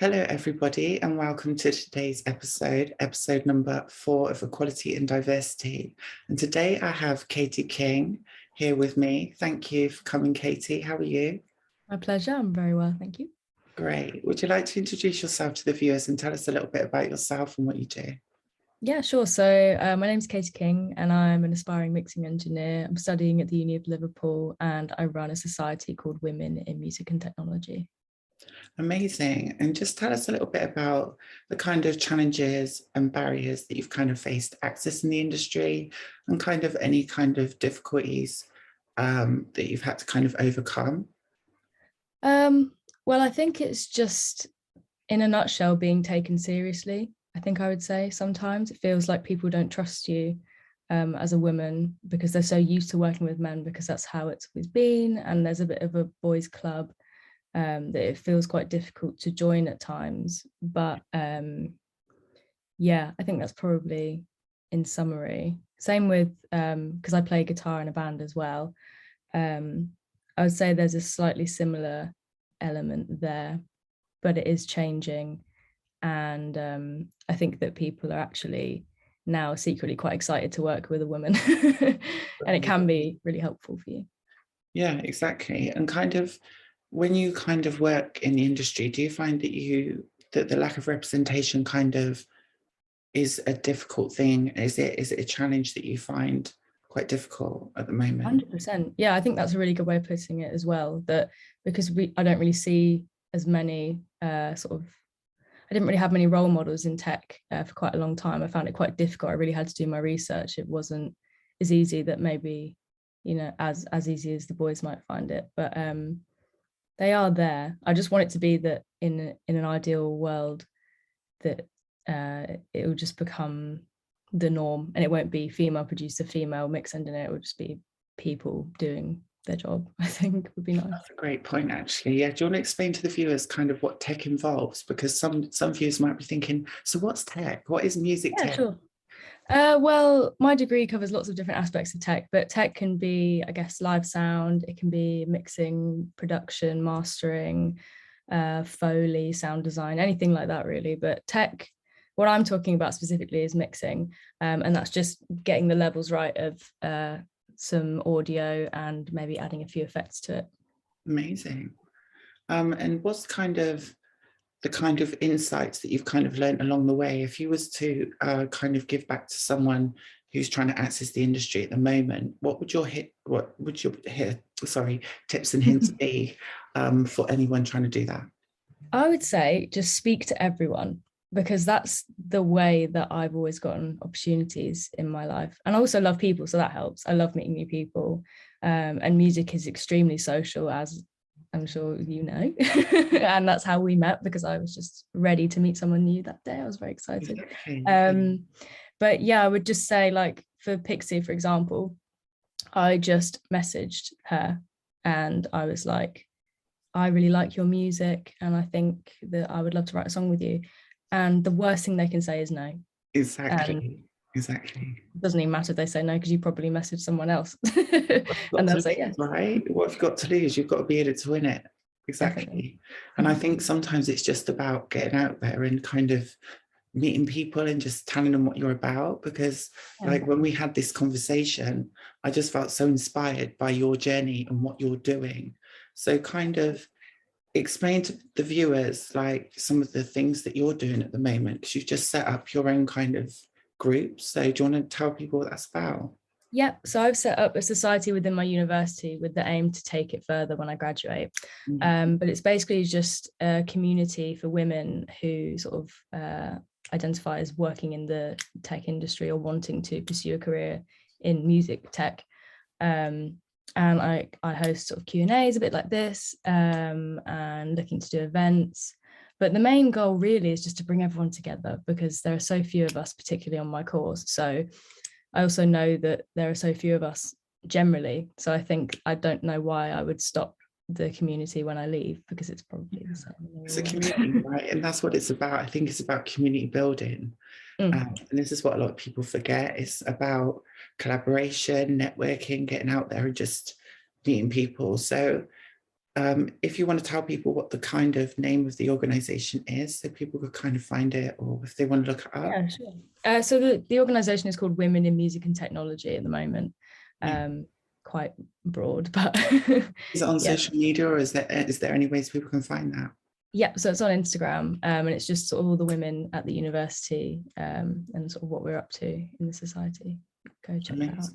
Hello, everybody, and welcome to today's episode number 4 of Equality and Diversity. And today I have Katie King here with me. Thank you for coming, Katie. How are you? My pleasure. I'm very well, thank you. Great. Would you like to introduce yourself to the viewers and tell us a little bit about yourself and what you do? Yeah, sure. So my name's Katie King and I'm an aspiring mixing engineer. I'm studying at the Uni of Liverpool and I run a society called Women in Music and Technology. Amazing. And just tell us a little bit about the kind of challenges and barriers that you've kind of faced accessing the industry and kind of any kind of difficulties that you've had to kind of overcome. Well, I think it's just, in a nutshell, being taken seriously. I think I would say sometimes it feels like people don't trust you as a woman because they're so used to working with men because that's how it's always been. And there's a bit of a boys' club that it feels quite difficult to join at times. But yeah, I think that's probably in summary. Same with, because I play guitar in a band as well. I would say there's a slightly similar element there, but it is changing. And I think that people are actually now secretly quite excited to work with a woman and it can be really helpful for you. Yeah, exactly. And kind of when you kind of work in the industry, do you find that the lack of representation kind of is a difficult thing? Is it a challenge that you find quite difficult at the moment? 100%. Yeah, I think that's a really good way of putting it as well. That because I don't really see as many I didn't really have many role models in tech for quite a long time. I found it quite difficult. I really had to do my research. It wasn't as easy that maybe, as easy as the boys might find it. But they are there. I just want it to be that in an ideal world that it will just become the norm and it won't be female producer, female mix engineer. It will just be people doing their job. I think would be nice. That's a great point, actually. Yeah, do you want to explain to the viewers kind of what tech involves? Because some viewers might be thinking, so what's tech? What is music Yeah, tech? sure. Well, my degree covers lots of different aspects of tech, but tech can be, I guess, live sound. It can be mixing, production, mastering, Foley, sound design, anything like that, really. But tech, what I'm talking about specifically is mixing, and that's just getting the levels right of some audio and maybe adding a few effects to it. Amazing. And what's kind of the kind of insights that you've kind of learned along the way? If you was to kind of give back to someone who's trying to access the industry at the moment, what would your tips and hints be for anyone trying to do that? I would say just speak to everyone because that's the way that I've always gotten opportunities in my life. And I also love people, so that helps. I love meeting new people. And music is extremely social, as I'm sure you know. And that's how we met because I was just ready to meet someone new that day. I was very excited. Exactly. But yeah, I would just say, like for Pixie, for example, I just messaged her and I was like, I really like your music and I think that I would love to write a song with you. And the worst thing they can say is no. And Exactly. it doesn't even matter if they say no because you probably messaged someone else and they'll say yes. Right? What have you got to lose? You've got to be in it to win it. Exactly. Definitely. And I think sometimes it's just about getting out there and kind of meeting people and just telling them what you're about, because like when we had this conversation, I just felt so inspired by your journey and what you're doing. So kind of explain to the viewers like some of the things that you're doing at the moment, because you've just set up your own kind of group. So do you want to tell people what that's about? Yeah, so I've set up a society within my university with the aim to take it further when I graduate. But it's basically just a community for women who sort of identify as working in the tech industry or wanting to pursue a career in music tech. And I host sort of Q&As a bit like this and looking to do events. But the main goal really is just to bring everyone together because there are so few of us, particularly on my course. So I also know that there are so few of us generally. So I think I don't know why I would stop the community when I leave because it's probably the same. It's a community, right? And that's what it's about. I think it's about community building. And this is what a lot of people forget. It's about collaboration, networking, getting out there and just meeting people. So if you want to tell people what the kind of name of the organization is, so people could kind of find it, or if they want to look it up. Yeah, sure. So the organization is called Women in Music and Technology at the moment. Quite broad, but is it on social media, or is there any ways people can find that? Yeah, so it's on Instagram, and it's just sort of all the women at the university, and sort of what we're up to in the society. Go check it out.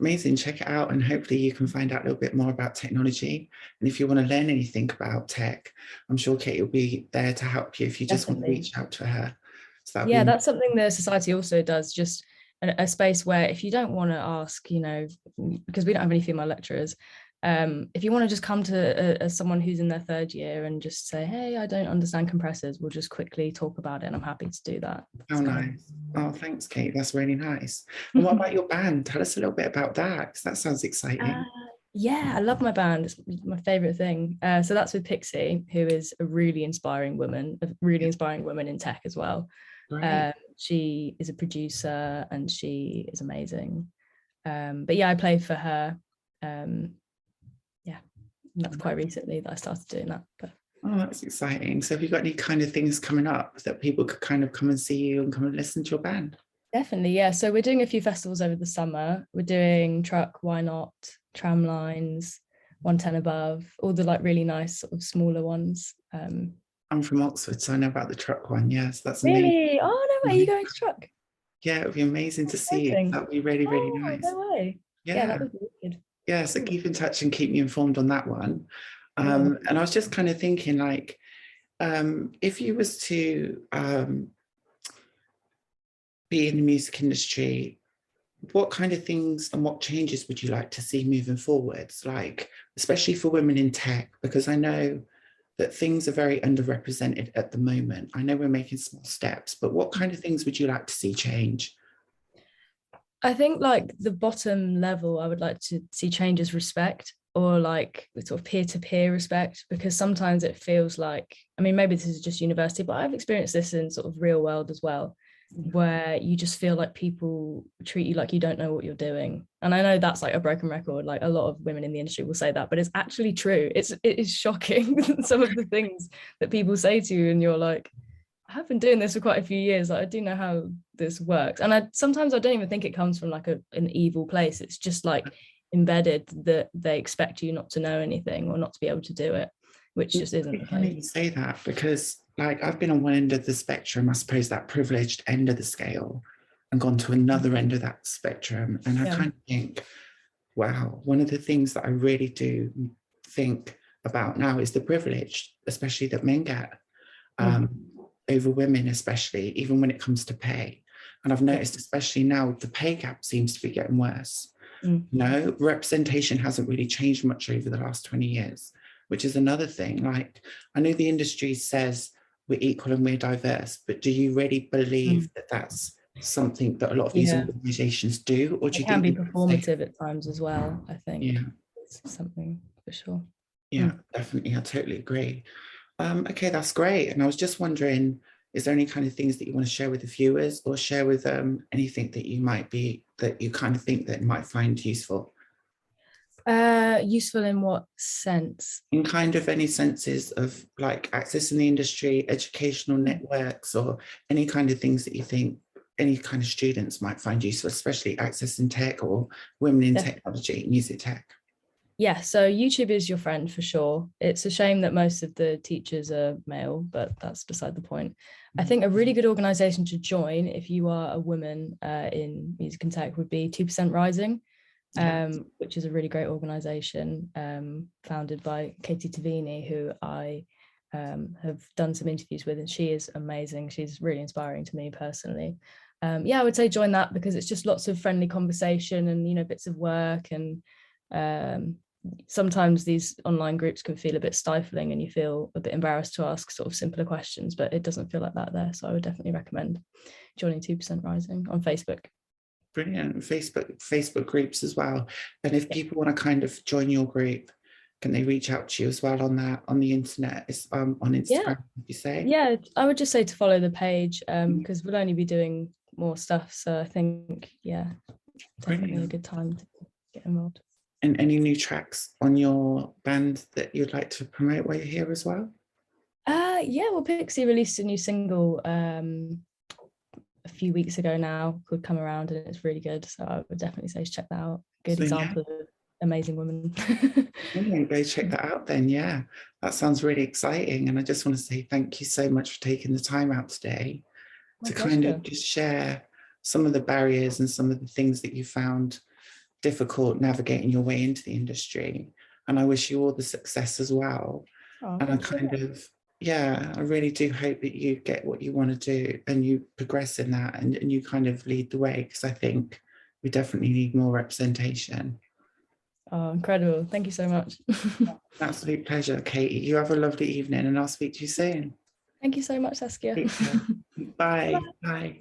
Amazing, check it out, and hopefully you can find out a little bit more about technology. And if you want to learn anything about tech, I'm sure Kate will be there to help you if you just want to reach out to her. So yeah, that's something the society also does, just a space where if you don't want to ask, you know, because we don't have any female lecturers, if you want to just come to someone who's in their third year and just say, hey, I don't understand compressors, we'll just quickly talk about it, and I'm happy to do that. Oh, nice. Oh, thanks, Kate. That's really nice. And what about your band? Tell us a little bit about that, because that sounds exciting. Yeah, I love my band. It's my favorite thing. So that's with Pixie, who is a really inspiring woman in tech as well. She is a producer and she is amazing. But yeah, I played for her. Yeah, that's quite recently that I started doing that. But oh, that's exciting. So have you got any kind of things coming up that people could kind of come and see you and come and listen to your band? Definitely, yeah. So we're doing a few festivals over the summer. We're doing Truck, Why Not, Tram Lines, 110 Above, all the like really nice sort of smaller ones. I'm from Oxford, so I know about the Truck one. Yes, that's really amazing. Oh no, are you going to Truck? Yeah, it would be amazing to see you. That would be really, really nice. No way. Yeah, that would be good. Yeah, so keep in touch and keep me informed on that one. And I was just kind of thinking, like, if you was to be in the music industry, what kind of things and what changes would you like to see moving forwards, like especially for women in tech? Because I know that things are very underrepresented at the moment. I know we're making small steps, but what kind of things would you like to see change? I think like the bottom level, I would like to see change is respect, or like sort of peer-to-peer respect, because sometimes it feels like, I mean, maybe this is just university, but I've experienced this in sort of real world as well, where you just feel like people treat you like you don't know what you're doing. And I know that's like a broken record, like a lot of women in the industry will say that, but it's actually true. It is shocking some of the things that people say to you, and you're like, I have been doing this for quite a few years, like I do know how this works. And sometimes I don't even think it comes from like an evil place. It's just like embedded that they expect you not to know anything or not to be able to do it, which just isn't the case. I can't even say that, because like I've been on one end of the spectrum, I suppose that privileged end of the scale, and gone to another end of that spectrum. And I kind of think, wow, one of the things that I really do think about now is the privilege, especially that men get over women, especially even when it comes to pay. And I've noticed, especially now, the pay gap seems to be getting worse. No, representation hasn't really changed much over the last 20 years, which is another thing. Like, I know the industry says we're equal and we're diverse, but do you really believe that that's something that a lot of these organizations do? Or do you think it can be performative at times as well? I think it's something for sure. Yeah, definitely. I totally agree. Okay, that's great. And I was just wondering, is there any kind of things that you want to share with the viewers, or share with them anything that you kind of think that might find useful? Useful in what sense? In kind of any senses of like access in the industry, educational networks, or any kind of things that you think any kind of students might find useful, especially access in tech or women in technology, music tech. Yeah, so YouTube is your friend for sure. It's a shame that most of the teachers are male, but that's beside the point. I think a really good organization to join if you are a woman in music and tech would be 2% Rising, which is a really great organization founded by Katie Tavini, who I have done some interviews with, and she is amazing. She's really inspiring to me personally. Yeah, I would say join that, because it's just lots of friendly conversation and, you know, bits of work. And sometimes these online groups can feel a bit stifling and you feel a bit embarrassed to ask sort of simpler questions, but it doesn't feel like that there. So I would definitely recommend joining 2% Rising on Facebook. Brilliant. Facebook groups as well. And if people want to kind of join your group, can they reach out to you as well on the internet? It's on Instagram, you say? Yeah, I would just say to follow the page, because we'll only be doing more stuff. So I think, definitely a good time to get involved. And any new tracks on your band that you'd like to promote while you're here as well? Yeah, well, Pixie released a new single a few weeks ago now called Come Around, and it's really good. So I would definitely say check that out. Good So yeah, example of an amazing woman. brilliant. Go check that out then. Yeah, that sounds really exciting. And I just want to say thank you so much for taking the time out today My to kind pleasure. of just share some of the barriers and some of the things that you found difficult navigating your way into the industry. And I wish you all the success as well. Oh, And I thank you so kind much. of, yeah, I really do hope that you get what you want to do and you progress in that and you kind of lead the way, because I think we definitely need more representation. Oh, incredible. Thank you so much. Absolute pleasure, Katie. You have a lovely evening and I'll speak to you soon. Thank you so much, Saskia. Take care. Bye. Bye. Bye.